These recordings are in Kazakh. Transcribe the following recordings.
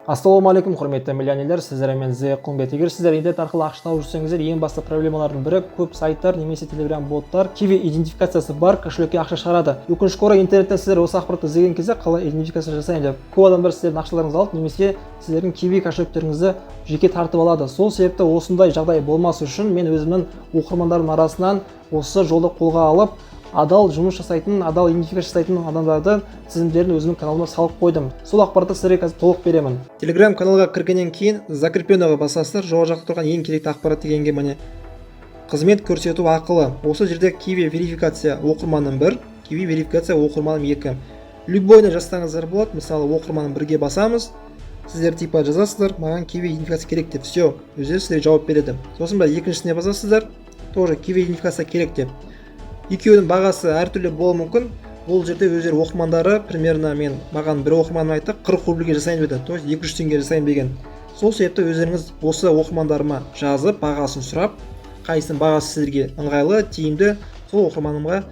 Ассалаумағалейкум, құрметті миллионерлер, сіздермен Зе Құмбет. Егер сіздер интернет арқылы ақша тауып жүрсеңіздер, ең басты проблемалардың бірі көп сайттар немесе телеграм боттар киви идентификациясы бар кошелекке ақша шығарады. Өкінішке орай интернеттен сіздер осы ақпаратты іздеген кезде қалай идентификация жасайын деп көп адамдар сіздердің ақшаларыңызды алып немесе сіздердің киви кошелектеріңізді жеке тартып алады. Сол себепті осындай жағдай болмас үшін мен өзімнің оқырмандарымның арасынан осы жолды қолға алып адал жұмыс жасайтын, адал идентификация жасайтын адамдарды тізімдерін өзімнің каналыма салып қойдым. Сол ақпаратты сіздерге қазір толық беремін. Телеграм каналға кіргеннен кейін закрепленныйға басасыздар. Жоғары жақта тұрған ең керекті ақпарат дегенге міне қызмет көрсету ақылы. Осы жерде киви верификация оқырманым 1, киви верификация оқырманым 2. Любойны жазсаңыздар болады. Мысалы оқырманым 1-ге басамыз. Сіздер типа жазасыздар, маған киви идентификация керек деп. Все, өздері сіздерге жауап береді. Сосын бір екіншісіне басасыздар, тоже киви идентификация керек деп. Екеуінің бағасы әртүрлі болуы мүмкін. Бұл жерде өздері оқырмандары примерно маған бір оқырманым айтты 40 рубльге жасайын деді. То есть 200 теңге жасайын деген. Сол себепті өздеріңіз осы оқырмандарыма жазып, бағасын сұрап, қайсының бағасы сіздерге ыңғайлы, тиімді, сол оқырманымға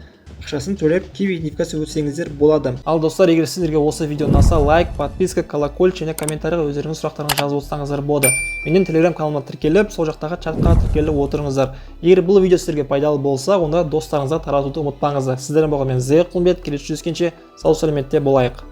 ақшасын төлеп киви идентификация өтсеңіздер болады. Ал достар, егер сіздерге осы видео ұнаса, лайк, подписка, колокольчик және комментарийға өздеріңіз сұрақтарыңызды жазып отырсаңыздар болады. Менің телеграм каналыма тіркеліп, сол жақтағы чатқа тіркеліп отырыңыздар. Егер бұл видео сіздерге пайдалы болса, онда достарыңызға таратуды ұмытпаңыздар. Сіздермен болған мен Зе Құмбет, келесі жүздескенше сау сәлеметте болайық.